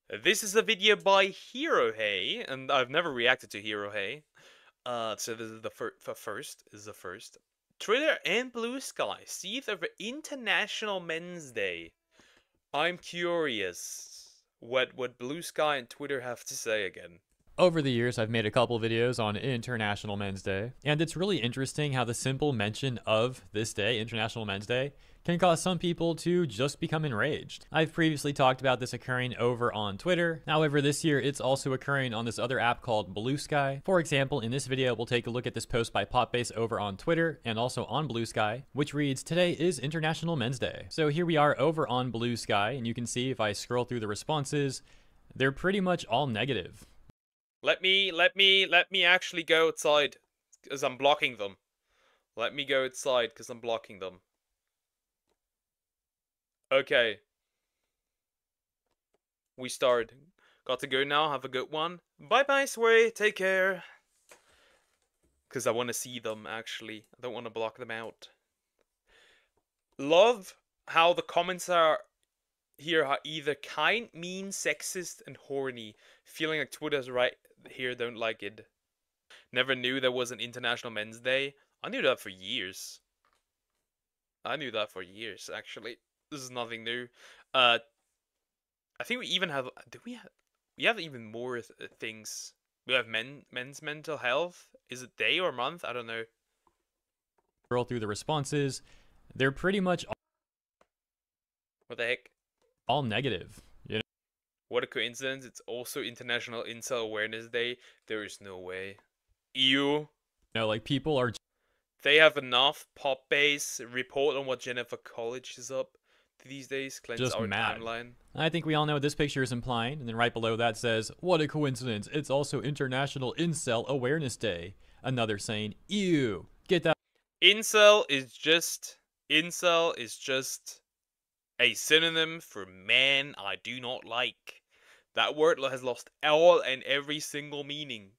This is a video by Hey, and I've never reacted to Hey. So this is the first. Twitter and Bluesky seethe over International Men's Day. I'm curious what Bluesky and Twitter have to say again. Over the years, I've made a couple videos on International Men's Day, and it's really interesting how the simple mention of this day, International Men's Day, can cause some people to just become enraged. I've previously talked about this occurring over on Twitter. However, this year it's also occurring on this other app called Bluesky. For example, in this video, we'll take a look at this post by Popbase over on Twitter and also on Bluesky, which reads, "Today is International Men's Day." So here we are over on Bluesky, and you can see if I scroll through the responses, they're pretty much all negative. Let me actually go outside, because I'm blocking them. Let me go outside, because I'm blocking them. Okay. We start. Got to go now, have a good one. Bye-bye, Sway, take care. Because I want to see them, actually. I don't want to block them out. Love how the comments are here are either kind, mean, sexist, and horny. Feeling like Twitter's right here, don't like it. Never knew there was an International Men's Day. I knew that for years. Actually. This is nothing new. I think we even have... We have even more things. We have men's mental health. Is it day or month? I don't know. Scroll through the responses, they're pretty much What the heck? all negative. You know? What a coincidence. It's also International Incel Awareness Day. There is no way. Ew. Like people are... They have enough pop base. Report on what Jennifer College is up to these days. Cleanse just our mad. timeline. I think we all know what this picture is implying. And then right below that says, "What a coincidence. It's also International Incel Awareness Day." Another saying, "Ew. Get that." Incel is just a synonym for man I do not like. That word has lost all and every single meaning.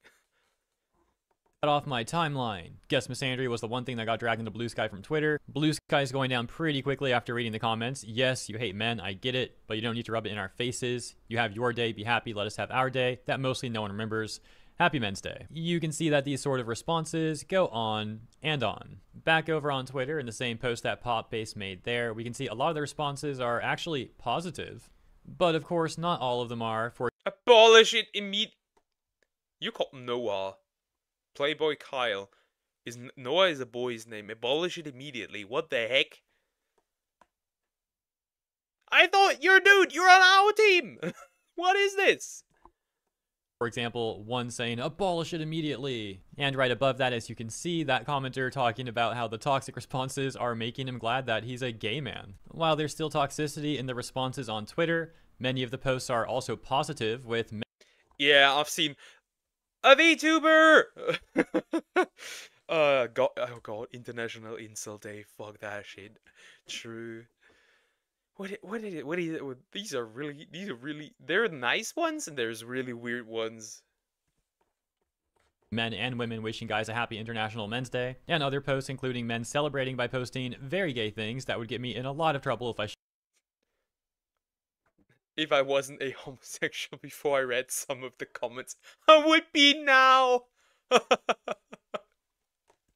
Off my timeline. Guess misandry was the one thing that got dragged into Bluesky from Twitter. Bluesky is going down pretty quickly after reading the comments. Yes, you hate men, I get it, but you don't need to rub it in our faces. You have your day, be happy, let us have our day. That mostly no one remembers. Happy Men's Day. You can see that these sort of responses go on and on. Back over on Twitter in the same post that Popbase made there, we can see a lot of the responses are actually positive. But of course, not all of them are. For abolish it immediately. You call Noah. Playboy Kyle. Noah is a boy's name. Abolish it immediately. What the heck? I thought you're on our team. What is this? For example, one saying, "Abolish it immediately." And right above that, as you can see, that commenter talking about how the toxic responses are making him glad that he's a gay man. While there's still toxicity in the responses on Twitter, many of the posts are also positive with... Yeah, I've seen... A VTuber! Oh god, International Incel Day, fuck that shit. True. These are really, there are nice ones and there's really weird ones. Men and women wishing guys a happy International Men's Day, and other posts including men celebrating by posting very gay things that would get me in a lot of trouble if I wasn't a homosexual before I read some of the comments. I would be now!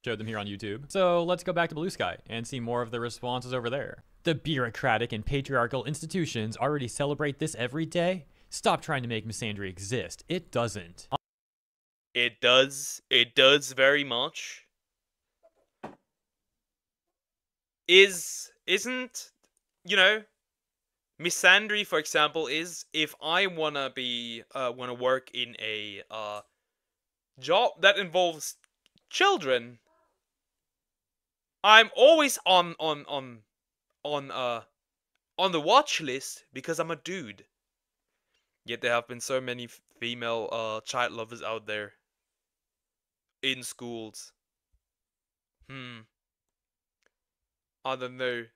showed them here on YouTube. So let's go back to Bluesky and see more of the responses over there. "The bureaucratic and patriarchal institutions already celebrate this every day. Stop trying to make misandry exist. It doesn't." It does very much. Isn't, you know, misandry, for example, is if I wanna work in a job that involves children, I'm always on the watch list because I'm a dude. Yet there have been so many female child lovers out there in schools. I don't know.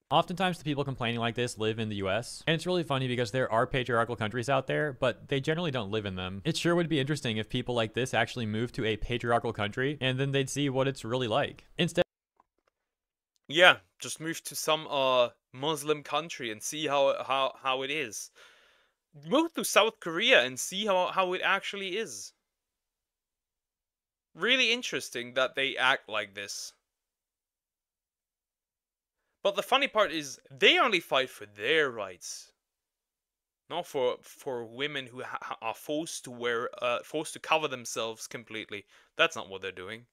Oftentimes, the people complaining like this live in the US, and it's really funny because there are patriarchal countries out there, but they generally don't live in them. It sure would be interesting if people like this actually moved to a patriarchal country, and then they'd see what it's really like. Instead, yeah, just move to some Muslim country and see how it is. Move to South Korea and see how it actually is. Really interesting that they act like this. But the funny part is, they only fight for their rights, not for women who are forced to cover themselves completely. That's not what they're doing.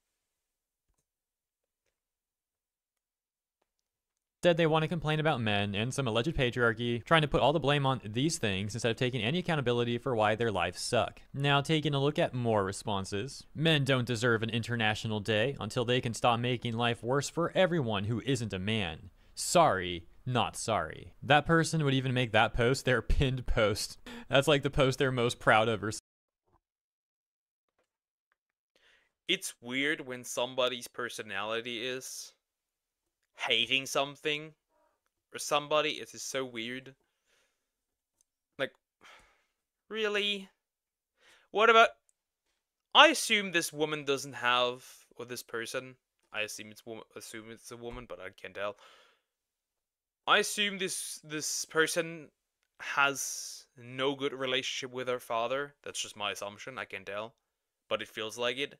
Instead, they want to complain about men and some alleged patriarchy, trying to put all the blame on these things instead of taking any accountability for why their lives suck. Now, taking a look at more responses. Men don't deserve an international day until they can stop making life worse for everyone who isn't a man. Sorry, not sorry. That person would even make that post their pinned post. That's like the post they're most proud of or something. It's weird when somebody's personality is hating something or somebody. It is so weird. Like, really? What about... I assume this woman doesn't have... Or this person. I assume it's a woman, but I can't tell. I assume this person has no good relationship with her father. That's just my assumption. I can't tell. But it feels like it.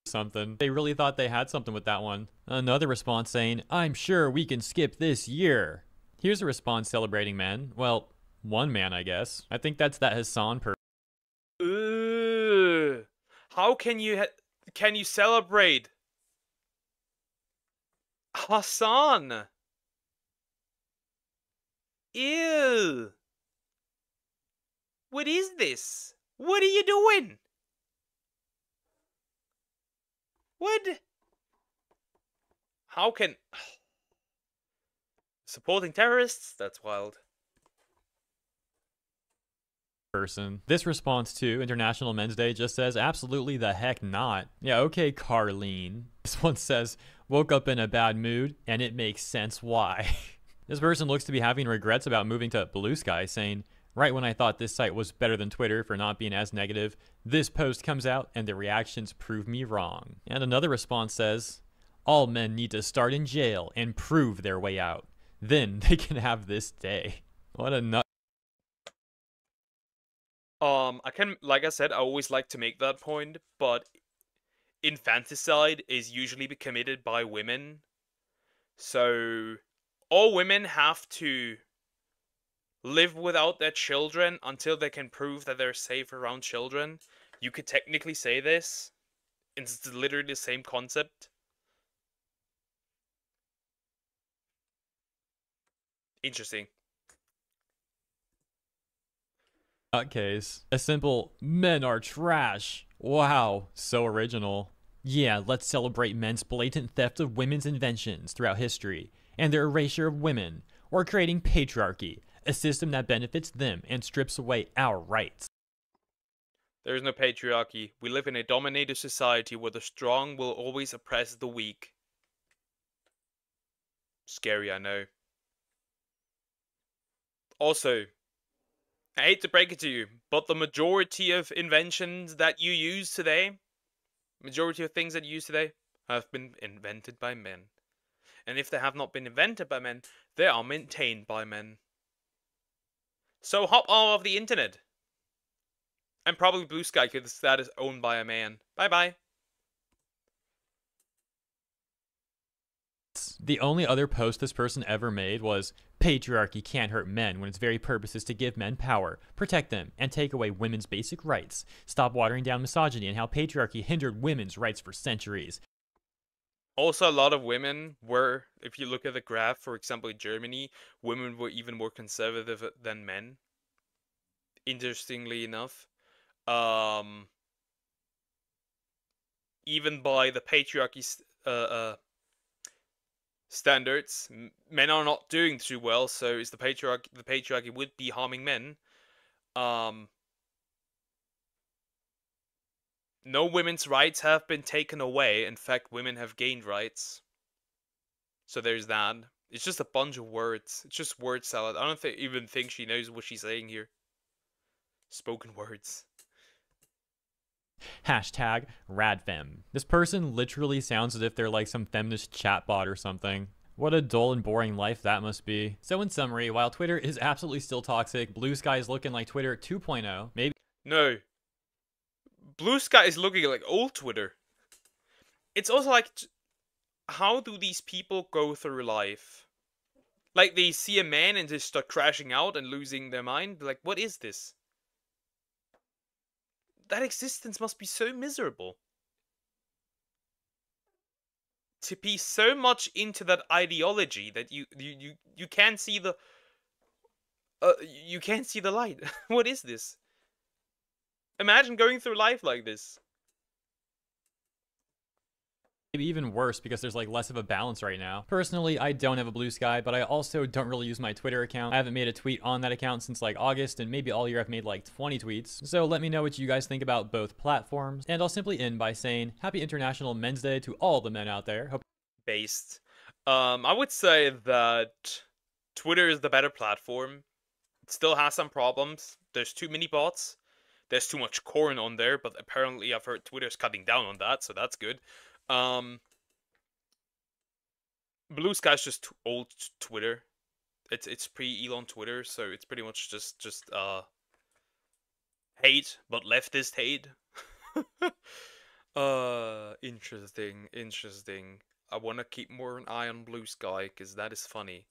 Something. They really thought they had something with that one. Another response saying, I'm sure we can skip this year. Here's a response celebrating men. Well, one man, I guess. I think that's that Hassan person. Ugh. How can you celebrate Hassan? Ew. What is this? What are you doing? What? How can... Supporting terrorists? That's wild. Person. This response to International Men's Day just says absolutely the heck not. Yeah, okay, Carlene. This one says, woke up in a bad mood, and it makes sense why. This person looks to be having regrets about moving to Bluesky, saying, right when I thought this site was better than Twitter for not being as negative, this post comes out and the reactions prove me wrong. And another response says, all men need to start in jail and prove their way out. Then they can have this day. What a nut. Like I said, I always like to make that point, but infanticide is usually committed by women. So, all women have to live without their children until they can prove that they're safe around children. You could technically say this. It's literally the same concept. Interesting. Case. A simple, men are trash. Wow, so original. Yeah, let's celebrate men's blatant theft of women's inventions throughout history, and their erasure of women, or creating patriarchy, a system that benefits them and strips away our rights. There is no patriarchy. We live in a dominated society where the strong will always oppress the weak. Scary, I know. Also, I hate to break it to you, but the majority of inventions that you use today, majority of things that you use today, have been invented by men. And if they have not been invented by men, they are maintained by men. So hop off of the internet. And probably Bluesky, because that is owned by a man. Bye bye. The only other post this person ever made was, patriarchy can't hurt men when its very purpose is to give men power, protect them, and take away women's basic rights. Stop watering down misogyny and how patriarchy hindered women's rights for centuries. Also, a lot of women were, if you look at the graph, for example, in Germany, women were even more conservative than men. Interestingly enough. Even by the patriarchy standards, men are not doing too well, so is the patriarchy would be harming men. No women's rights have been taken away. In fact, women have gained rights. So there's that. It's just a bunch of words. It's just word salad. I don't even think she knows what she's saying here. Spoken words. Hashtag radfem. This person literally sounds as if they're like some feminist chatbot or something. What a dull and boring life that must be. So in summary, while Twitter is absolutely still toxic, Bluesky is looking like Twitter 2.0. Maybe No, Bluesky is looking like old Twitter. It's also like, how do these people go through life? Like, they see a man and just start crashing out and losing their mind? Like, what is this? That existence must be so miserable. To be so much into that ideology that you can't see the you can't see the light. What is this? Imagine going through life like this. even worse because there's like less of a balance right now. Personally, I don't have a Bluesky, but I also don't really use my Twitter account. I haven't made a tweet on that account since like August, and maybe all year I've made like 20 tweets. So let me know what you guys think about both platforms. And I'll simply end by saying Happy International Men's Day to all the men out there. Hope Based. I would say that Twitter is the better platform. It still has some problems. There's too many bots. There's too much corn on there, but apparently I've heard Twitter's cutting down on that, so that's good. Bluesky's just old Twitter. It's pre-Elon Twitter, so it's pretty much just hate, but leftist hate. Interesting. I want to keep more an eye on Bluesky because that is funny.